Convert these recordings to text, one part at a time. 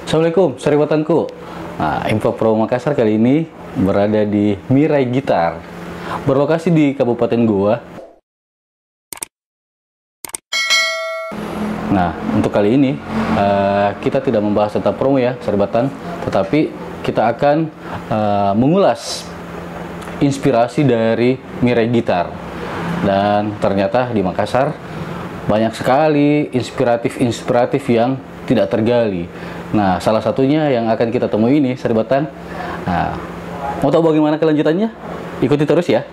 Assalamualaikum, sariwatanku. Nah, Info Pro Makassar kali ini berada di Mirai Gitar, berlokasi di Kabupaten Goa. Nah, untuk kali ini kita tidak membahas tentang promo ya, saribatan, tetapi kita akan mengulas inspirasi dari Mirai Gitar. Dan ternyata di Makassar banyak sekali inspiratif yang tidak tergali. Nah, salah satunya yang akan kita temui ini, saribatan. Nah, mau tahu bagaimana kelanjutannya? Ikuti terus ya.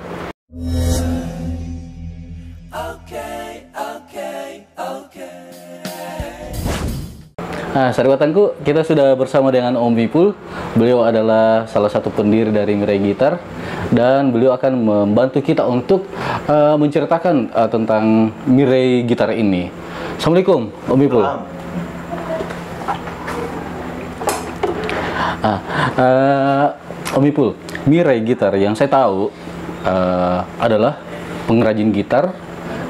Nah, sariwatanku, kita sudah bersama dengan Om Bipul. Beliau adalah salah satu pendiri dari Mirai Gitar, dan beliau akan membantu kita untuk menceritakan tentang Mirai Gitar ini. Assalamualaikum, Om Bipul. Om Bipul, Mirai Gitar yang saya tahu adalah pengrajin gitar,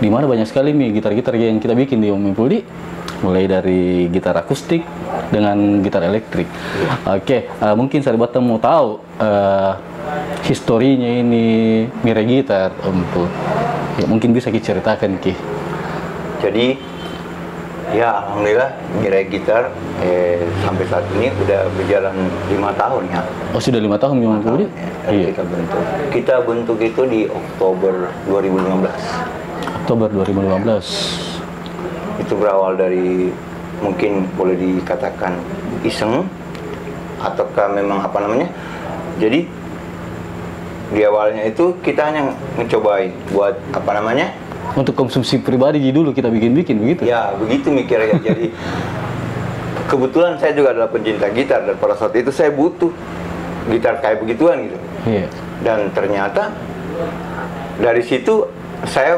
di mana banyak sekali nih gitar-gitar yang kita bikin di Om Bipul, mulai dari gitar akustik dengan gitar elektrik. Oke, mungkin saribatan mau tahu historinya ini Mirai Gitar, Om Bipul. Ya, mungkin bisa diceritakan, Ki. Jadi ya, alhamdulillah Mirai Gitar sampai saat ini udah berjalan 5 tahun ya. Oh, sudah 5 tahun memang Bipul? Iya. Kita bentuk itu di Oktober 2015. Oktober 2015. Itu berawal dari, mungkin boleh dikatakan iseng, ataukah memang apa namanya. Jadi di awalnya itu kita hanya mencobain buat apa namanya, untuk konsumsi pribadi dulu kita bikin-bikin begitu? Ya, begitu mikirnya. Jadi kebetulan saya juga adalah pencinta gitar, dan pada saat itu saya butuh gitar kayak begituan gitu. Iya. Dan ternyata dari situ saya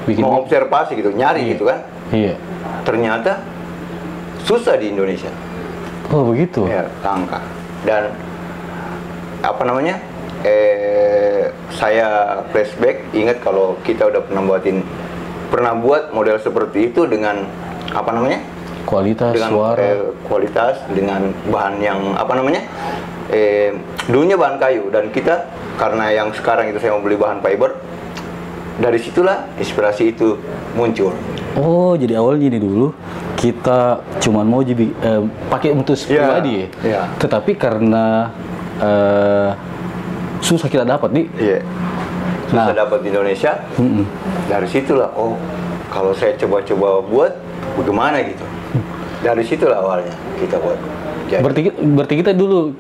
mengobservasi gitu, nyari gitu kan. Iya. Ternyata susah di Indonesia. Oh, begitu? Ya, langka. Dan apa namanya, saya flashback, ingat kalau kita udah pernah buat model seperti itu dengan apa namanya, kualitas dengan suara, kualitas, dengan bahan yang apa namanya, dulunya bahan kayu, dan kita karena yang sekarang itu saya mau beli bahan fiber. Dari situlah inspirasi itu muncul. Oh, jadi awalnya ini dulu kita cuman mau pakai untuk pribadi ya. Tetapi karena susah kita dapat nih. Iya. Susah dapat di Indonesia. Dari situlah, oh, kalau saya coba-coba buat bagaimana gitu. Dari situlah awalnya kita buat. Jadi, berarti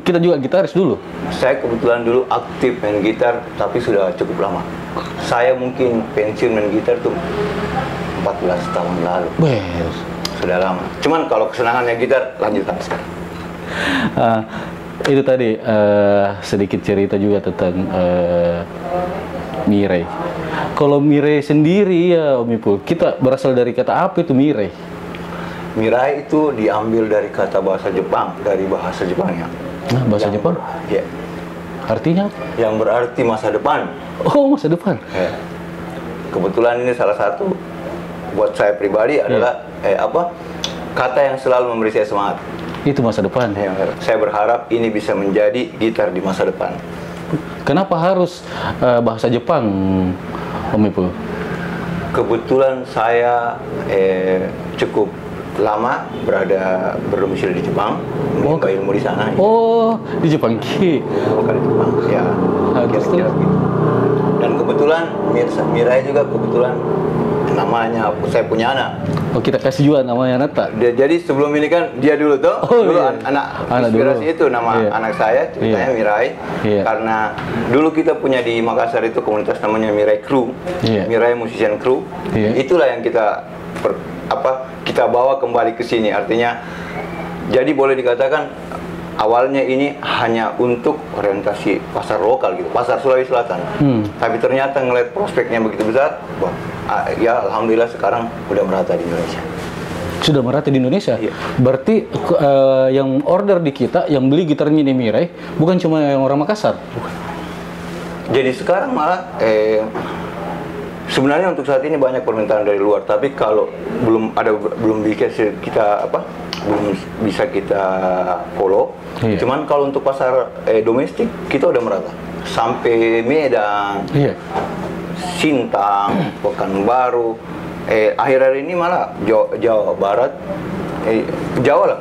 kita juga gitaris dulu. Saya kebetulan dulu aktif main gitar, tapi sudah cukup lama. Saya mungkin pensiun main gitar tuh 14 tahun lalu. Sudah lama. Cuman kalau kesenangannya gitar, lanjut sampai sekarang. Itu tadi sedikit cerita juga tentang Mirai. Kalau Mirai sendiri ya Om Bipul, kita berasal dari kata apa itu Mirai? Mirai itu diambil dari kata bahasa Jepang, dari bahasa Jepangnya. Nah, bahasa Jepang? Iya. Artinya? Yang berarti masa depan. Oh, masa depan. Ya. Kebetulan ini salah satu buat saya pribadi adalah kata yang selalu memberi saya semangat. Itu masa depan. Ya, saya berharap ini bisa menjadi gitar di masa depan. Kenapa harus bahasa Jepang, Om Bipul? Kebetulan saya cukup lama berdomisili di Jepang, menimba ilmu di sana. Oh, di Jepang, Ki. Bukan di Jepang, ya. Kira-kira gitu. Dan kebetulan Mirai juga kebetulan namanya saya punya anak. Oh, kita kasih juga namanya Nata. Jadi sebelum ini kan dia dulu tuh, anak inspirasi dulu. Itu nama anak saya, ceritanya Mirai. Karena dulu kita punya di Makassar itu komunitas namanya Mirai Crew, Mirai Musician Crew. Itulah yang kita kita bawa kembali ke sini. Artinya, jadi boleh dikatakan awalnya ini hanya untuk orientasi pasar lokal gitu, pasar Sulawesi Selatan. Tapi ternyata ngeliat prospeknya begitu besar, ya alhamdulillah sekarang udah merata di Indonesia. Sudah merata di Indonesia? Iya. Berarti yang order di kita, yang beli gitarnya ini Mirai, bukan cuma yang orang Makassar? Bukan. Jadi sekarang malah Sebenarnya untuk saat ini banyak permintaan dari luar, tapi kalau belum bisa kita belum bisa kita follow. Iya. Cuman kalau untuk pasar domestik kita udah merata sampai Medan, iya, Sintang, Pekanbaru. Akhir-akhir ini malah Jawa Barat, Jawa lah.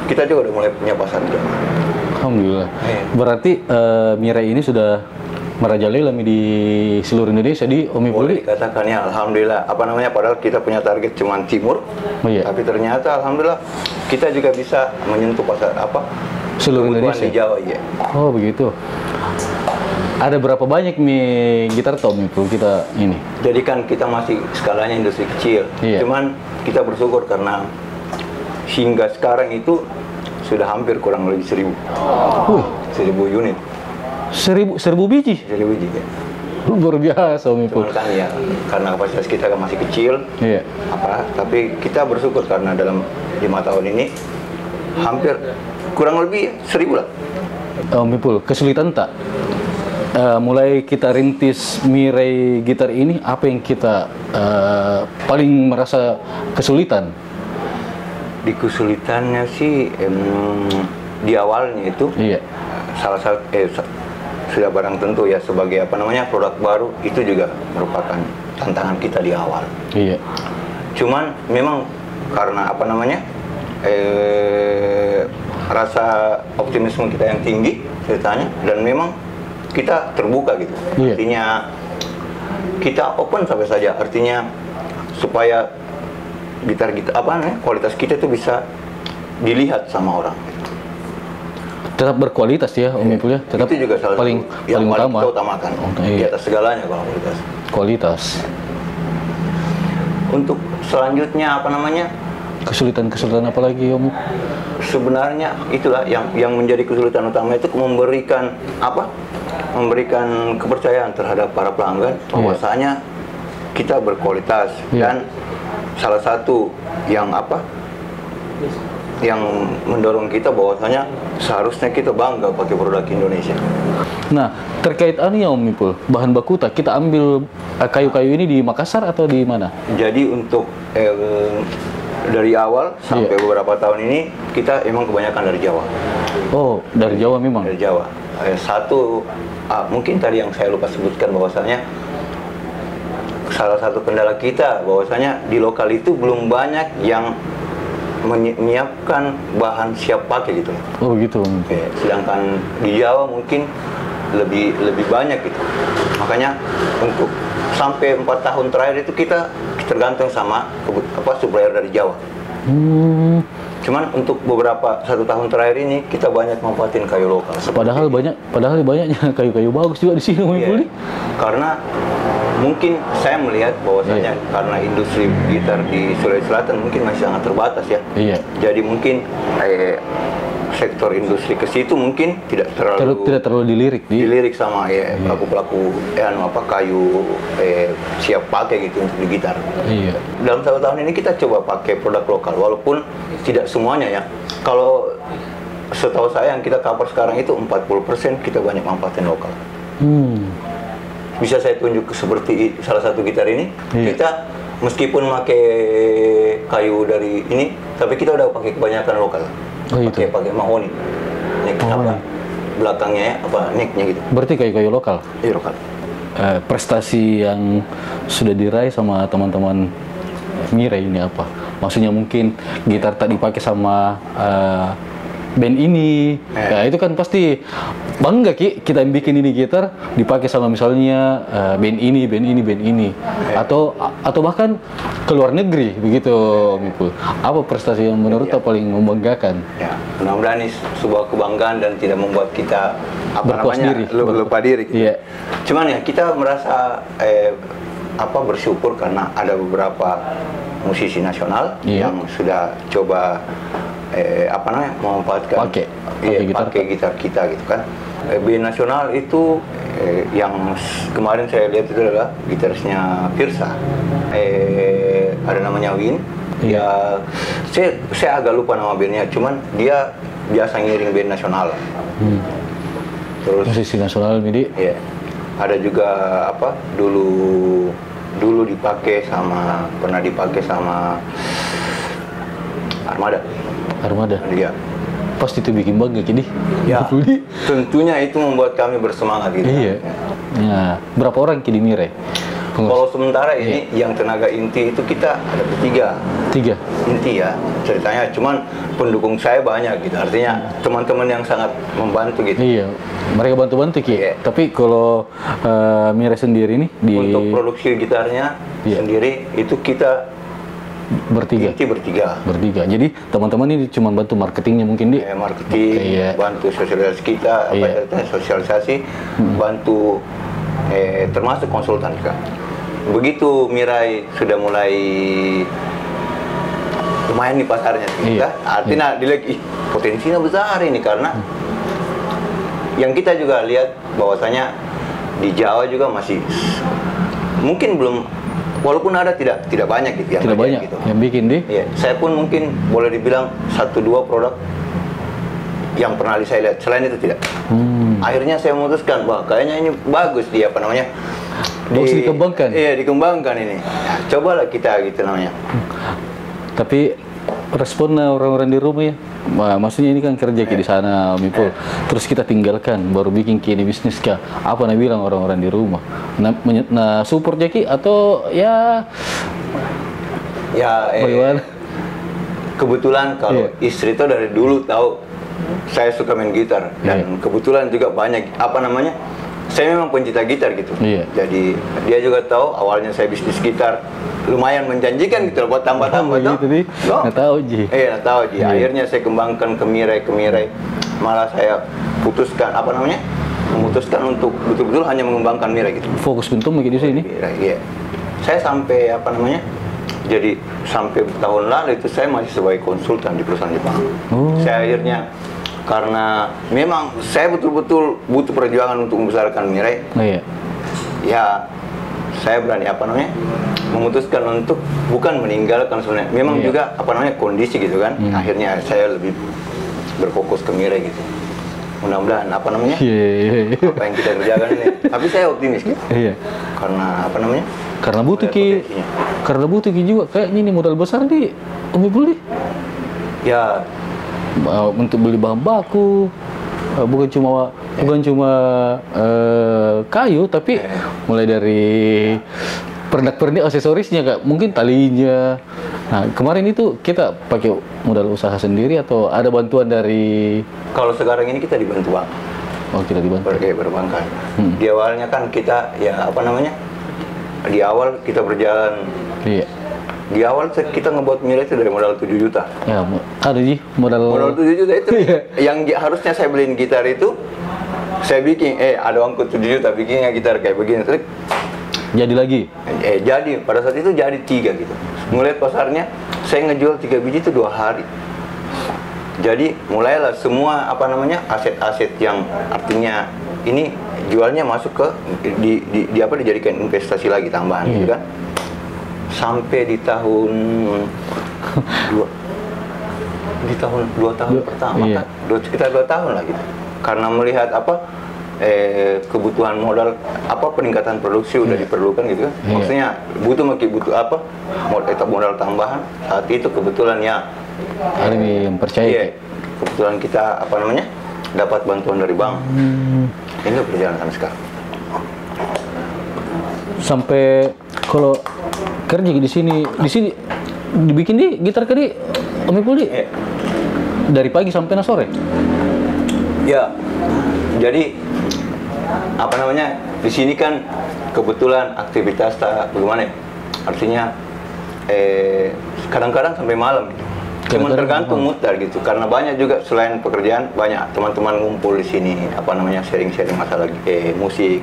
Kita juga udah mulai punya pasar Jawa. Alhamdulillah. Berarti Mirai ini sudah merajalela di seluruh Indonesia di Om Ipul. Boleh dikatakan ya, alhamdulillah. Padahal kita punya target cuma timur, iya, tapi ternyata alhamdulillah kita juga bisa menyentuh pasar seluruh Indonesia di Jawa, iya. Oh begitu. Ada berapa banyak gitar Om Ipul kita ini? Jadi kan kita masih skalanya industri kecil, iya, cuman kita bersyukur karena hingga sekarang itu sudah hampir kurang lebih 1.000 unit. 1.000 biji? 1.000 biji, ya. Luar biasa Om Ipul. Kan ya, karena kapasitas kita kan masih kecil, iya, tapi kita bersyukur karena dalam 5 tahun ini hampir kurang lebih 1.000 lah. Om Ipul, kesulitan tak? Mulai kita rintis Mirai gitar ini, apa yang kita paling merasa kesulitan? Di kesulitannya sih di awalnya itu, iya, salah satu sudah barang tentu ya, sebagai produk baru itu juga merupakan tantangan kita di awal. Iya. Cuman memang karena rasa optimisme kita yang tinggi ceritanya, dan memang kita terbuka gitu. Iya. Artinya kita open sampai saja, artinya supaya gitar kualitas kita itu bisa dilihat sama orang. Tetap berkualitas ya Om Ipul ya. Tetap itu juga paling utama. Kita utamakan. Di atas segalanya kalau kualitas. Untuk selanjutnya kesulitan apa lagi Om? Sebenarnya itulah yang menjadi kesulitan utama itu memberikan kepercayaan terhadap para pelanggan bahwasanya kita berkualitas, dan salah satu yang mendorong kita bahwasanya seharusnya kita bangga pakai produk Indonesia. Nah, terkait ya Om Ipul, bahan baku kita ambil kayu-kayu ini di Makassar atau di mana? Jadi untuk dari awal sampai beberapa tahun ini kita emang kebanyakan dari Jawa. Oh, dari Jawa memang? Dari Jawa. Mungkin tadi yang saya lupa sebutkan bahwasanya salah satu kendala kita bahwasanya di lokal itu belum banyak yang menyiapkan bahan siap pakai gitu. Oh gitu. Sedangkan di Jawa mungkin lebih banyak gitu. Makanya untuk sampai 4 tahun terakhir itu kita tergantung sama supplier dari Jawa. Cuman untuk beberapa 1 tahun terakhir ini kita banyak manfaatin kayu lokal. Padahal banyaknya kayu-kayu bagus juga di sini Om Ipul. Karena mungkin saya melihat bahwasanya karena industri gitar di Sulawesi Selatan mungkin masih sangat terbatas ya. Iya. Jadi mungkin sektor industri ke situ mungkin tidak terlalu dilirik sama pelaku-pelaku kayu siap pakai gitu untuk di gitar. Iya. Dalam 1 tahun ini kita coba pakai produk lokal walaupun tidak semuanya ya. Kalau setahu saya yang kita cover sekarang itu 40% kita banyak manfaatin lokal. Bisa saya tunjuk seperti salah satu gitar ini, kita meskipun pakai kayu dari ini, tapi kita udah pakai kebanyakan lokal. Pakai mahoni. Belakangnya necknya gitu. Berarti kayu-kayu lokal? Iya, lokal. Prestasi yang sudah diraih sama teman-teman Mirai ini apa? Maksudnya mungkin gitar tak dipakai sama band ini, ya itu kan pasti bangga kita bikin ini gitar dipakai sama misalnya band ini, atau bahkan ke luar negeri begitu Om Ipul. Apa prestasi yang menurut paling membanggakan? Ya, mudah-mudahan ini sebuah kebanggaan dan tidak membuat kita lupa diri. Iya. Cuman ya kita merasa bersyukur karena ada beberapa musisi nasional yang sudah coba memanfaatkan pakai gitar kita gitu kan. Band nasional itu yang kemarin saya lihat itu adalah gitarisnya Firsa, ada namanya Win. Ya saya agak lupa nama bandnya, cuman dia biasa ngiring band nasional. Terus musisi nasional Midi. Ada juga dulu dulu pernah dipakai sama Armada. Iya. Pasti itu bikin bangga jadi. Ya. Tentunya itu membuat kami bersemangat gitu. Iya. Ya, berapa orang di Mirai? Kalau sementara ini yang tenaga inti itu kita ada tiga inti ya ceritanya, cuman pendukung saya banyak gitu, artinya teman-teman yang sangat membantu gitu. Iya, mereka bantu-bantu Ki. Iya. Tapi kalau Mirai sendiri nih untuk produksi gitarnya sendiri itu kita bertiga. Jadi teman-teman ini cuma bantu marketingnya mungkin marketing, bantu sosialisasi kita, sosialisasi, bantu termasuk konsultan juga. Begitu Mirai sudah mulai lumayan nih pasarnya kita, artinya dilihat potensinya besar ini, karena yang kita juga lihat bahwasanya di Jawa juga masih mungkin belum, walaupun ada tidak banyak gitu yang banyak gitu. Yang bikin deh. Iya, saya pun mungkin boleh dibilang 1-2 produk yang pernah saya lihat, selain itu tidak. Akhirnya saya memutuskan, wah kayaknya ini bagus dia dikembangkan. Iya, dikembangkan ini. Ya, cobalah kita gitu namanya. Tapi respon orang-orang di rumah ya, maksudnya ini kan kerja di sana Om Ipul, terus kita tinggalkan baru bikin kini bisnis kah? Apa bilang orang-orang di rumah? Nah support Ki atau bagaimana? Kebetulan kalau istri itu dari dulu tahu saya suka main gitar, dan kebetulan juga banyak saya memang pencinta gitar gitu. Jadi dia juga tahu awalnya saya bisnis gitar lumayan menjanjikan gitu, buat tambah-tambah gitu nih. Nggak tahu Ji. Nggak tahu Ji. Akhirnya saya kembangkan ke Mirai. Malah saya memutuskan untuk betul-betul hanya mengembangkan Mirai gitu. Fokus bentuk begitu sini. Iya. Saya sampai jadi sampai tahun lalu itu saya masih sebagai konsultan di perusahaan Jepang. Saya akhirnya, karena memang saya betul-betul butuh perjuangan untuk membesarkan Mirai. Ya, saya berani memutuskan untuk bukan meninggalkan sebenarnya. Memang juga kondisi gitu kan. Akhirnya saya lebih berfokus ke Mirai gitu. Mudah-mudahan apa yang kita kerjakan ini. Tapi saya optimis gitu. Karena karena butuh Ki juga kayaknya ini modal besar di Om Ipul nih. Ya, untuk beli bahan baku, bukan cuma kayu, tapi mulai dari pernak-pernik aksesorisnya Kak, mungkin talinya. Nah, kemarin itu kita pakai modal usaha sendiri atau ada bantuan dari? Kalau sekarang ini kita dibantu Bang. Oh, kita dibantu. Perbankan. Di awalnya kan kita di awal kita berjalan. Di awal kita ngebuat Mirai itu dari modal 7 juta. Ya, ada Ji, modal 7 juta itu. Yang harusnya saya beliin gitar itu, saya bikin, ada uangku 7 juta, bikinnya gitar kayak begini. Terus jadi lagi? Jadi, pada saat itu jadi 3 gitu. Melihat pasarnya, saya ngejual 3 biji itu 2 hari. Jadi, mulailah semua aset-aset yang artinya ini jualnya masuk ke, dijadikan investasi lagi tambahan gitu kan. Sampai di tahun 2 tahun pertama kan, sekitar 2 tahun lah gitu. Karena melihat kebutuhan modal, peningkatan produksi udah diperlukan gitu kan. Maksudnya butuh modal tambahan. Saat itu kebetulan lebih percaya. Kebetulan kita dapat bantuan dari bank. Ini berjalan sampai sekarang. Sampai kalau kerja di sini dibikin gitar Om Ipul dari pagi sampai sore. Ya, jadi di sini kan kebetulan aktivitas bagaimana ya? Artinya kadang-kadang sampai malam gitu. Cuma tergantung mutar gitu, karena banyak juga selain pekerjaan, banyak teman-teman ngumpul di sini sharing-sharing masalah musik,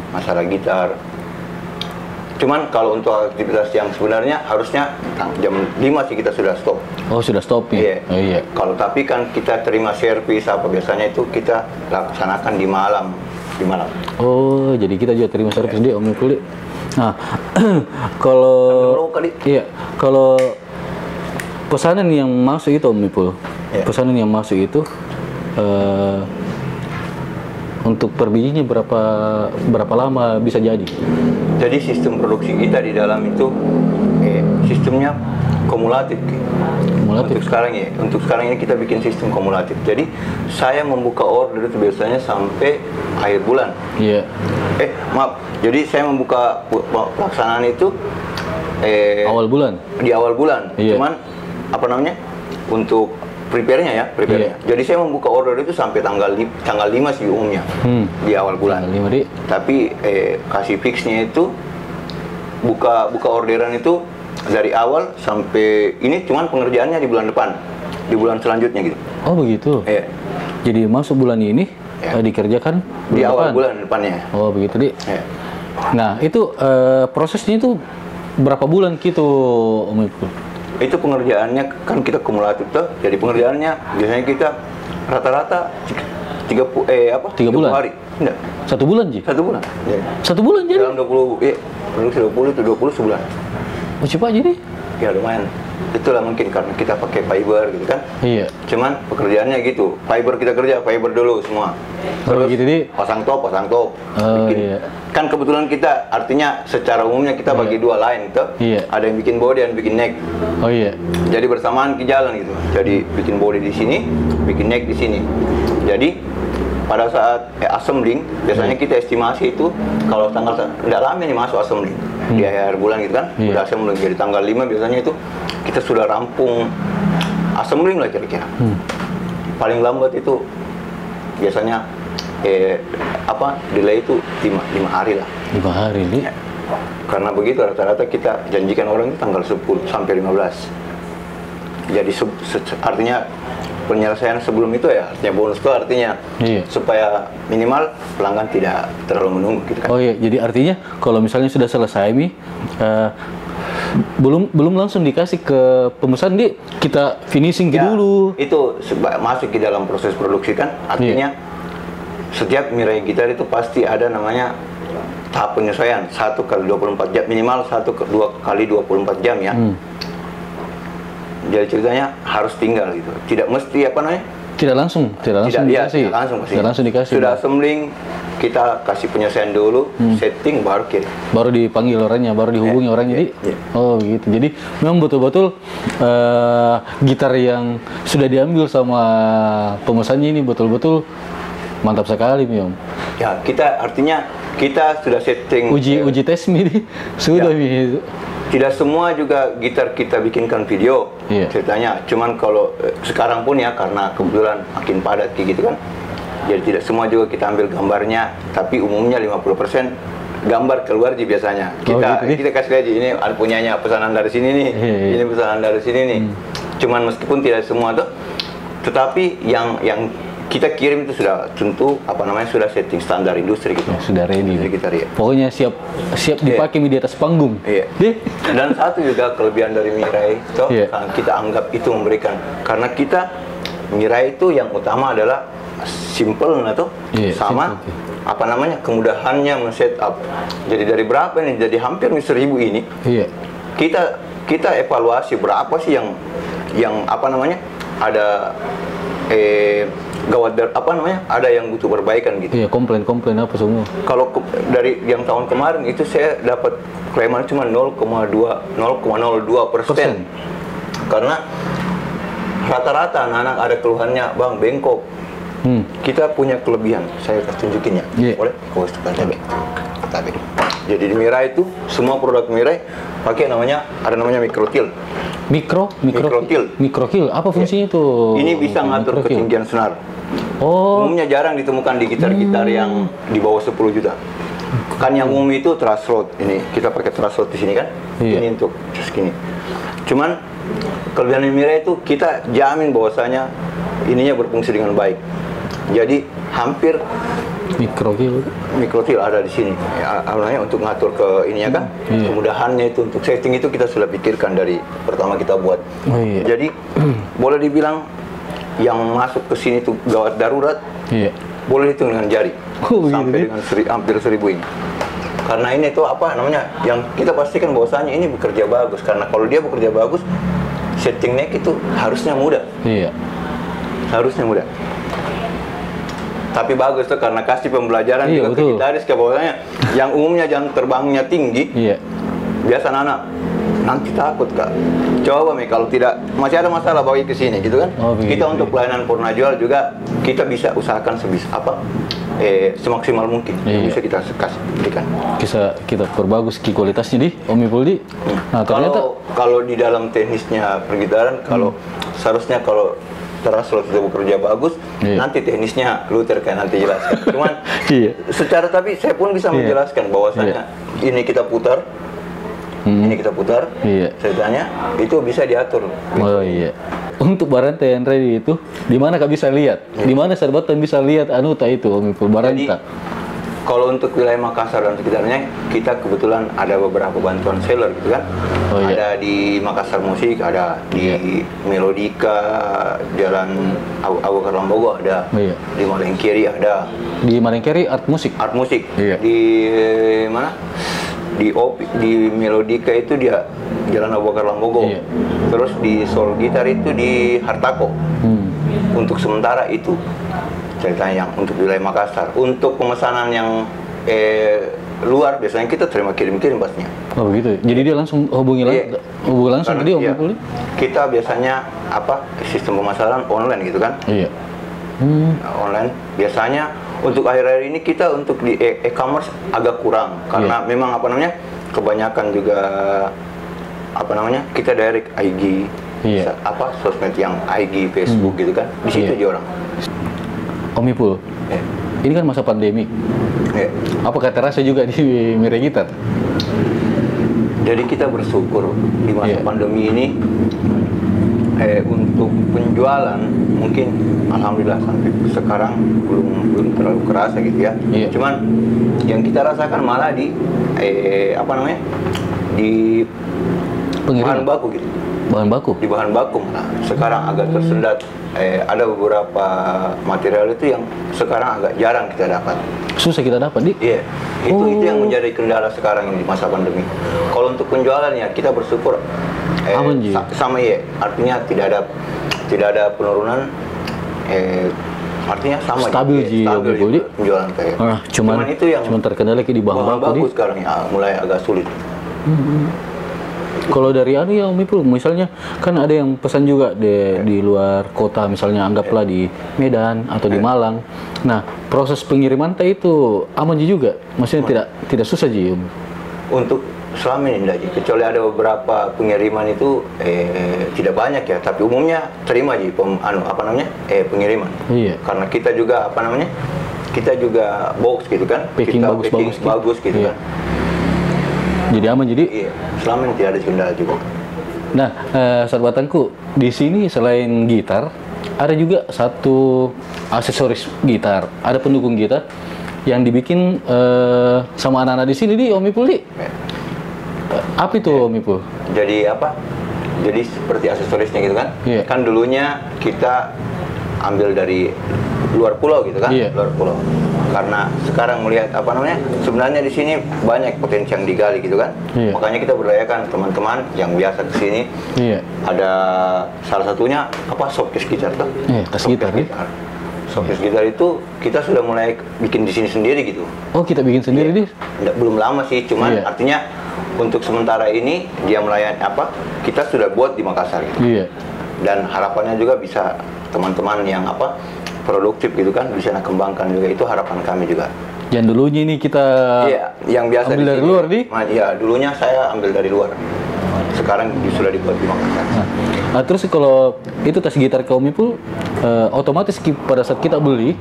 masalah gitar. Cuman kalau untuk aktivitas yang sebenarnya harusnya jam 5 sih kita sudah stop. Oh, sudah stop ya? Iya. Kalau tapi kan kita terima servis biasanya itu kita laksanakan di malam. Oh, jadi kita juga terima servis di Om Ipul. Nah, kalau pesanan yang masuk itu Om Ipul, pesanan yang masuk itu untuk per bijinya berapa lama bisa jadi? Jadi sistem produksi kita di dalam itu sistemnya kumulatif. Untuk sekarang ini kita bikin sistem kumulatif. Jadi saya membuka order itu biasanya sampai akhir bulan. Iya. Maaf. Jadi saya membuka pelaksanaan itu awal bulan. Di awal bulan. Iya. Cuman apa namanya? Untuk prepare-nya. Iya. Jadi saya membuka order itu sampai tanggal 5 sih umumnya. Di awal bulan. Tanggal 5, Tapi kasih fixnya itu buka orderan itu dari awal sampai ini cuman pengerjaannya di bulan depan, di bulan selanjutnya gitu. Oh begitu. Iya. Jadi masuk bulan ini dikerjakan di awal bulan depannya. Oh begitu, Dik. Iya. Nah itu prosesnya itu berapa bulan gitu, Om Ipul? Itu pengerjaannya kan kita kumulatif tuh. Jadi pengerjaannya biasanya kita rata-rata 30 hari. Enggak. 1 bulan, Ji? 1 bulan. Ya. 1 bulan jadi? Dalam 20 itu 20 sebulan. Oh cepat jadi? Ya lumayan. Itulah mungkin karena kita pakai fiber gitu kan. Iya. Cuman pekerjaannya gitu. Fiber kita kerja fiber dulu semua. Terus gitu, Di? pasang top. Iya. Kan kebetulan kita artinya secara umumnya kita bagi dua line tuh. Iya. Ada yang bikin body dan bikin neck. Oh iya. Jadi bersamaan ke jalan gitu. Jadi bikin body di sini, bikin neck di sini. Jadi pada saat assembling biasanya kita estimasi itu kalau tanggal tidak lama ini masuk assembling di akhir bulan gitu kan. Udah assembling jadi tanggal 5 biasanya itu kita sudah rampung assembling lah kira-kira. Paling lambat itu biasanya delay itu 5 hari lah. 5 hari nih. Karena begitu rata-rata kita janjikan orang itu tanggal 10 sampai 15. Jadi artinya penyelesaian sebelum itu ya artinya bonus itu artinya supaya minimal pelanggan tidak terlalu menunggu gitu kan. Oh iya, jadi artinya kalau misalnya sudah selesai nih belum langsung dikasih ke pemesan, kita finishing dulu. Itu masuk ke dalam proses produksi kan artinya setiap Mirai gitar itu pasti ada namanya tahap penyesuaian 1 kali 24 jam minimal 2 kali 24 jam ya. Jadi ceritanya harus tinggal gitu. Tidak mesti Tidak langsung dikasih. Tidak langsung dikasih. Sudah assembling, kita kasih penyelesaian dulu, setting baru kirim. Baru dipanggil orangnya, baru dihubungi orangnya. Oh gitu. Jadi memang betul-betul gitar yang sudah diambil sama pemesannya ini betul-betul mantap sekali, Om. Ya, kita sudah setting uji tes nih. Sudah nih. Tidak semua juga gitar kita bikinkan video ceritanya. Cuman kalau sekarang pun ya karena kebetulan makin padat kayak gitu kan. Jadi tidak semua juga kita ambil gambarnya, tapi umumnya 50% gambar keluar biasanya. Kita kasih aja ini punyanya pesanan dari sini nih. Ini pesanan dari sini nih. Cuman meskipun tidak semua tuh, tetapi yang kita kirim itu sudah tentu sudah setting standar industri gitu. Sudah ready gitar ya. Pokoknya siap dipakai di atas panggung. Iya. Dan satu juga kelebihan dari Mirai itu kita anggap itu memberikan karena kita Mirai itu yang utama adalah simple sama kemudahannya men-setup. Jadi dari berapa ini jadi hampir 1.000 ini. Iya. Kita evaluasi berapa sih yang ada gawat ada yang butuh perbaikan gitu. Iya, komplain apa semua. Kalau dari yang tahun kemarin itu saya dapat klaiman cuma 0,02%. Karena rata-rata anak-anak ada keluhannya, Bang, bengkok. Kita punya kelebihan, saya tunjukin ya. Boleh? Tapi. Jadi di Mirai itu semua produk Mirai pakai ada namanya microkill. Microkill apa fungsinya itu? Ini bisa ngatur ketinggian senar. Umumnya jarang ditemukan di gitar-gitar yang di bawah 10 juta. Kan yang umum itu truss rod. Ini kita pakai truss rod di sini kan. Ini untuk segini. Cuman kelebihan Mirai itu kita jamin bahwasanya ininya berfungsi dengan baik. Jadi hampir microkill ada di sini. Untuk ngatur ke ininya kan. Kemudahannya itu untuk setting itu kita sudah pikirkan dari pertama kita buat. Jadi boleh dibilang yang masuk ke sini itu gawat darurat. Boleh hitung dengan jari. Sampai dengan hampir 1.000 ini. Karena ini tuh yang kita pastikan bahwasanya ini bekerja bagus. Karena kalau dia bekerja bagus, setting neck itu harusnya mudah. Harusnya mudah. Tapi bagus tuh karena kasih pembelajaran juga ke gitaris bahwasanya yang umumnya jam terbangnya tinggi. Biasa anak nanti takut Kak. Coba kalau tidak masih ada masalah bawa ke sini gitu kan. Kita untuk pelayanan Purnajual juga kita bisa usahakan semaksimal mungkin bisa kita kasih berikan. Kita perbagus kualitasnya di Om Ipul di. Nah, kalau di dalam teknisnya pergitaran seharusnya kalau terasa sudah bekerja bagus, nanti teknisnya Luther kan nanti jelaskan. Cuman tapi saya pun bisa menjelaskan bahwasanya ini kita putar, ini kita putar, ceritanya itu bisa diatur. Untuk Baranta yang ready itu, di mana Kak bisa lihat? Di mana Serbatan bisa lihat anuta itu Om Ipul Baranta? Kalau untuk wilayah Makassar dan sekitarnya, kita kebetulan ada beberapa bantuan seller gitu kan. Ada di Makassar Musik, ada di Melodika, Jalan Abu Bakar Lambogo ada, di Malengkeri ada. Di Malengkeri Art Musik? Art Musik. Di mana? Di Melodika itu dia Jalan Abu Bakar Lambogo. Terus di Soul Gitar itu di Hartako. Untuk sementara itu ceritanya yang untuk wilayah Makassar. Untuk pemesanan yang luar biasanya kita terima kirim-kirim pastinya. Oh begitu. Jadi dia langsung hubungi langsung ke dia Om Ipul. Kita biasanya sistem pemasaran online gitu kan? Online. Biasanya untuk akhir-akhir ini kita untuk di e-commerce agak kurang karena memang kebanyakan juga kita direct IG, sosmed yang IG, Facebook gitu kan? Di situ aja orang. Om Ipul, ini kan masa pandemi. Apakah terasa juga di Mirai Gitar? Jadi kita bersyukur di masa pandemi ini untuk penjualan mungkin alhamdulillah sampai sekarang belum terlalu kerasa gitu ya. Cuman yang kita rasakan malah di di bahan baku gitu. Bahan baku? Di bahan baku malah sekarang agak tersendat. Ada beberapa material itu yang sekarang agak jarang kita dapat. Susah kita dapat, Di? Itu yang menjadi kendala sekarang di masa pandemi. Kalau untuk penjualan ya kita bersyukur sama artinya tidak ada penurunan. Artinya sama stabil penjualan kayak. Cuman itu yang terkendala di bahan baku sekarang ya mulai agak sulit. Kalau dari ya Om Ipul, misalnya kan ada yang pesan juga di luar kota, misalnya anggaplah di Medan atau di Malang. Nah, proses pengiriman itu aman juga, maksudnya tidak susah Ji. Untuk selama ini tidak, kecuali ada beberapa pengiriman itu tidak banyak ya, tapi umumnya terima Ji pengiriman. Karena kita juga kita juga box gitu kan, packing bagus gitu kan. Jadi aman selama ini tidak ada kendala juga. Nah, sahabatanku, di sini selain gitar ada juga satu aksesoris gitar, ada pendukung gitar yang dibikin sama anak-anak di sini Om Ipul di. Apa itu Om Ipul? Jadi Jadi seperti aksesorisnya gitu kan? Kan dulunya kita ambil dari luar pulau gitu kan? Luar pulau. Karena sekarang melihat sebenarnya di sini banyak potensi yang digali gitu kan. Makanya kita berdayakan teman-teman yang biasa ke sini. Ada salah satunya showcase gitar tuh. Showcase gitar itu kita sudah mulai bikin di sini sendiri gitu. Oh, kita bikin sendiri nih? Belum lama sih, cuman artinya untuk sementara ini dia melayani kita sudah buat di Makassar gitu. Dan harapannya juga bisa teman-teman yang produktif gitu kan bisa kembangkan juga, itu harapan kami juga. Yang dulunya ini kita yang biasa ambil dari luar nih? Iya, dulunya saya ambil dari luar. Sekarang sudah dibuat di Makassar. Nah, terus kalau itu tas gitar Om Ipul, otomatis pada saat kita beli,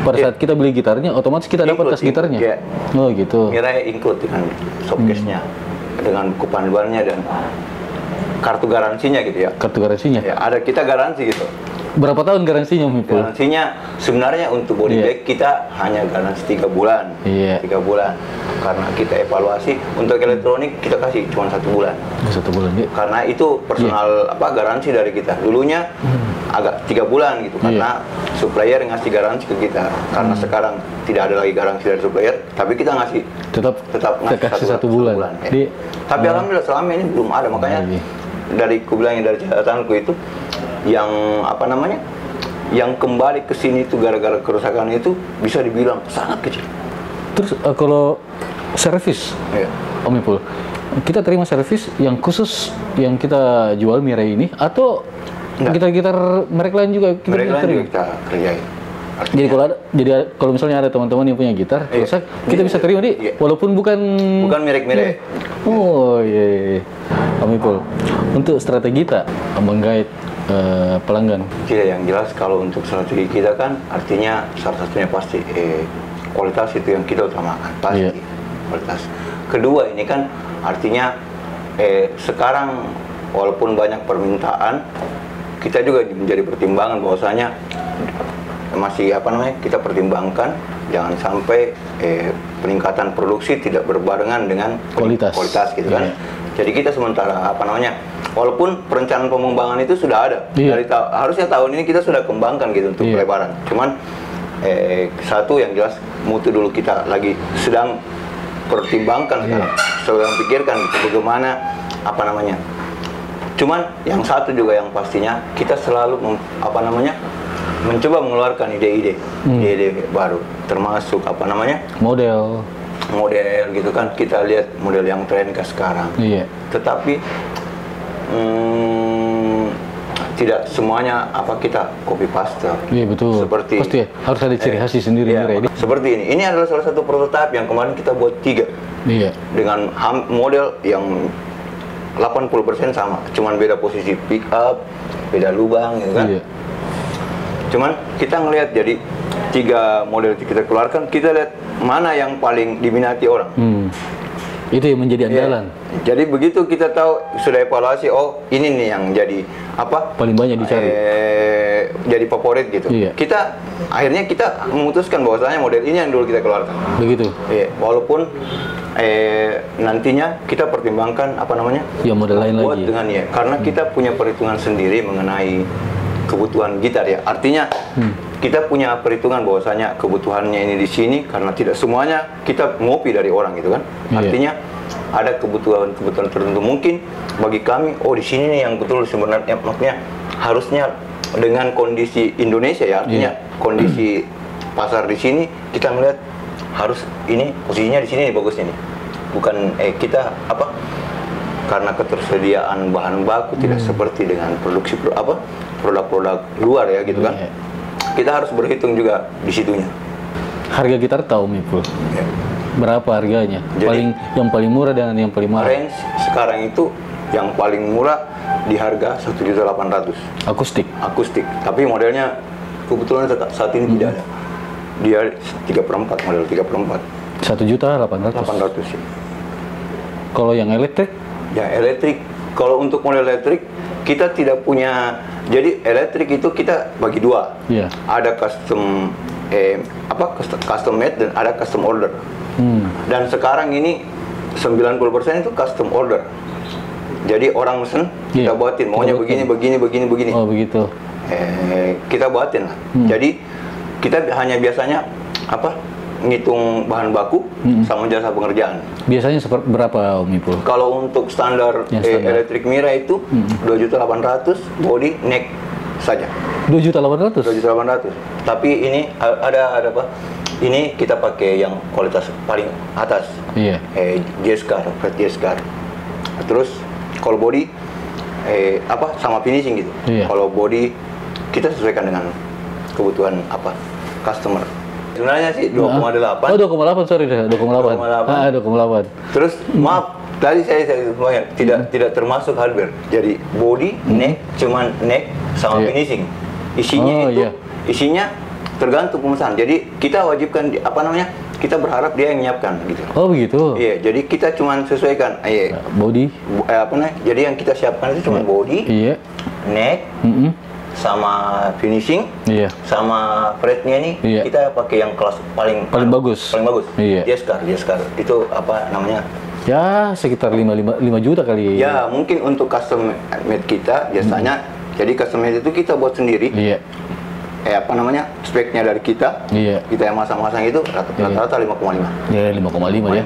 saat kita beli gitarnya, otomatis kita dapat tas gitarnya. Oh gitu. Mirai include dengan showcase-nya, dengan buku panduannya dan kartu garansinya gitu ya. Kartu garansinya? Ya, ada kita garansi gitu. Berapa tahun garansinya Om Ipul? Garansinya sebenarnya untuk body bag kita hanya garansi 3 bulan. 3 bulan. Karena kita evaluasi, untuk elektronik kita kasih cuma 1 bulan. 1 bulan ya. Karena itu personal garansi dari kita. Dulunya agak 3 bulan gitu karena supplier ngasih garansi ke kita. Karena sekarang tidak ada lagi garansi dari supplier, tapi kita ngasih tetap ngasih 1 bulan. Tapi alhamdulillah selama ini belum ada, makanya dari catatanku itu yang yang kembali ke sini itu gara-gara kerusakan itu bisa dibilang sangat kecil. Terus kalau servis, Om Ipul, kita terima servis yang khusus yang kita jual Mirai ini atau gitar-gitar merek lain juga kita kerjain. Artinya, jadi kalau misalnya ada teman-teman yang punya gitar, rusak, kita bisa terima walaupun bukan merek. Oh iya. Om Ipul, untuk strategi kita menggait pelanggan. Yang jelas kalau untuk strategi kita kan artinya salah satunya pasti kualitas itu yang kita utamakan, pasti kualitas. Kedua ini kan artinya sekarang walaupun banyak permintaan, kita juga menjadi pertimbangan bahwasanya masih kita pertimbangkan jangan sampai peningkatan produksi tidak berbarengan dengan kualitas gitu kan. Jadi kita sementara walaupun perencanaan pengembangan itu sudah ada dari harusnya tahun ini kita sudah kembangkan gitu untuk pelebaran. Cuman satu yang jelas mutu dulu kita lagi sedang pertimbangkan sekarang, sedang pikirkan bagaimana Cuman yang satu juga yang pastinya kita selalu mencoba mengeluarkan ide-ide baru, termasuk model gitu kan. Kita lihat model yang tren ke sekarang. Tetapi tidak semuanya kita copy paste. Iya betul. Seperti pasti harus ada ciri khas sendiri. Seperti ini. Ini adalah salah satu prototipe yang kemarin kita buat 3. Dengan model yang 80% sama, cuman beda posisi pick up, beda lubang gitu kan. Cuman kita ngelihat jadi 3 model kita keluarkan, kita lihat mana yang paling diminati orang. Itu yang menjadi andalan. Jadi begitu kita tahu sudah evaluasi, oh ini nih yang jadi paling banyak dicari, jadi favorit gitu. Kita akhirnya kita memutuskan bahwasanya model ini yang dulu kita keluarkan. Begitu. Walaupun nantinya kita pertimbangkan ya model lain lagi. Dengan karena kita punya perhitungan sendiri mengenai kebutuhan gitar Artinya kita punya perhitungan bahwasanya kebutuhannya ini di sini karena tidak semuanya kita ngopi dari orang gitu kan. Artinya ada kebutuhan tertentu mungkin bagi kami, oh di sini nih yang betul sebenarnya maksudnya harusnya dengan kondisi Indonesia artinya kondisi pasar di sini kita melihat harus ini posisinya di sini nih bagusnya nih. Bukan kita karena ketersediaan bahan baku tidak seperti dengan produksi produk-produk luar gitu kan. Kita harus berhitung juga di situnya. Harga gitar tahu Ipul? Berapa harganya? Jadi, yang paling murah dan yang paling mahal? Range sekarang itu yang paling murah di harga 1.800.000. Akustik. Tapi modelnya kebetulan saat ini tidak ada. Dia 3/4, model 3/4. 1.800.000. Kalau yang elektrik? Elektrik. Kalau untuk model elektrik kita tidak punya. Jadi elektrik itu kita bagi 2. Ada custom custom made dan ada custom order. Dan sekarang ini 90% itu custom order. Jadi orang mesen kita buatin maunya begini. Oh begitu. Kita buatin lah. Jadi kita hanya biasanya ngitung bahan baku sama jasa pengerjaan. Biasanya berapa Om Ipul? Kalau untuk standar elektrik Mirai itu 2.800.000 body neck saja. 2.800.000? 2.800.000. Tapi ini ada ini kita pakai yang kualitas paling atas. Jescar, fret Jescar. Terus kalau body sama finishing gitu. Kalau body kita sesuaikan dengan kebutuhan customer. Sebenarnya sih 2,8. Oh 2,8, sorry deh, 2,8. 2,8. Terus maaf, tadi saya tidak termasuk hardware. Jadi body, neck, cuman neck sama finishing. Isinya tergantung pemesan. Jadi kita wajibkan kita berharap dia yang menyiapkan gitu. Oh begitu. Jadi kita cuman sesuaikan body. Jadi yang kita siapkan itu cuma body, neck, sama finishing, sama fretnya nih kita pakai yang kelas paling bagus. Jescar itu Ya sekitar 5 juta kali. Ya mungkin untuk custom made kita biasanya. Jadi custom made itu kita buat sendiri. Speknya dari kita. Kita yang masang-masang itu rata-rata 5,5. 5,5 ya.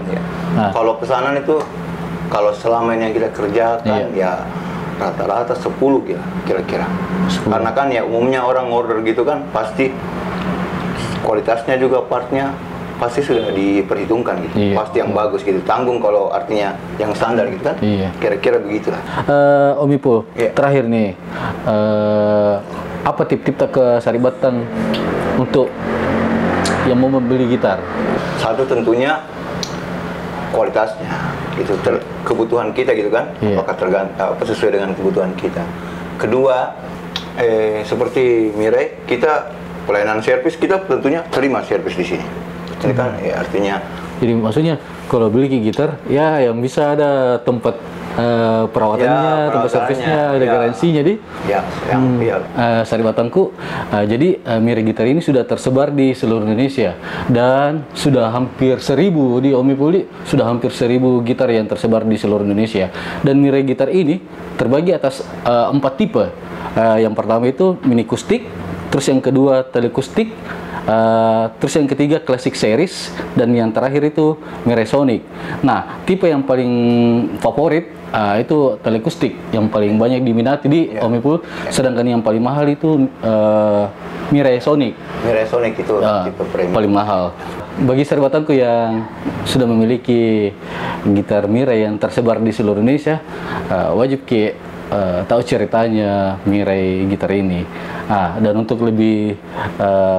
Kalau pesanan itu kalau selama ini yang kita kerjakan rata-rata 10 kira-kira. Karena kan ya umumnya orang order gitu kan pasti kualitasnya juga partnya pasti sudah diperhitungkan gitu. Iya. Pasti yang bagus gitu. Tanggung kalau artinya yang standar gitu kan. Iya. Kira-kira begitulah. Om Ipul, terakhir nih, apa tip-tip ke Saribatan untuk yang mau membeli gitar? Satu tentunya kualitasnya gitu, kebutuhan kita gitu kan. Apakah sesuai dengan kebutuhan kita. Kedua, seperti Mirai, kita pelayanan servis, kita tentunya terima servis di sini. Ini kan ya artinya, jadi maksudnya kalau beli gitar ya yang bisa ada tempat perawatannya, tempat servisnya, ada garansinya di. Saribatanku, jadi Mirai Gitar ini sudah tersebar di seluruh Indonesia dan sudah hampir 1000 di Om Ipul, sudah hampir 1000 gitar yang tersebar di seluruh Indonesia. Dan Mirai Gitar ini terbagi atas 4 tipe. Yang pertama itu mini akustik, terus yang kedua teleakustik, terus yang ketiga Classic Series, dan yang terakhir itu Mirai Sonic. Nah, tipe yang paling favorit itu teleakustik, yang paling banyak diminati di Om Ipul. Sedangkan yang paling mahal itu Mirai Sonic. Mirai Sonic itu tipe premium paling mahal. Bagi Saribatanku yang sudah memiliki gitar Mirai yang tersebar di seluruh Indonesia, wajib tahu ceritanya Mirai Gitar ini. Dan untuk lebih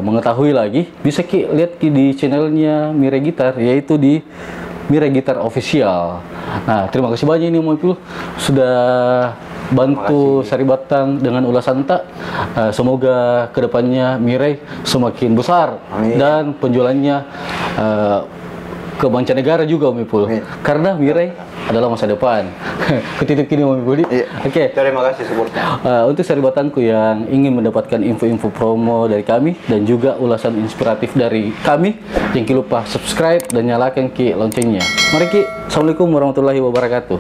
mengetahui lagi, bisa lihat di channelnya Mirai Gitar, yaitu di Mirai Gitar Official. Nah, terima kasih banyak ini Om Ipul sudah bantu Saribatan dengan ulasan tak. Semoga kedepannya Mirai semakin besar. Amin. Dan penjualannya ke mancanegara juga Om Ipul. Karena Mirai adalah masa depan. Ketitik ini Om Ipul. Oke. Terima kasih supportnya. Untuk Saribatanku yang ingin mendapatkan info-info promo dari kami dan juga ulasan inspiratif dari kami, jangan lupa subscribe dan nyalakan loncengnya. Mari Assalamualaikum warahmatullahi wabarakatuh.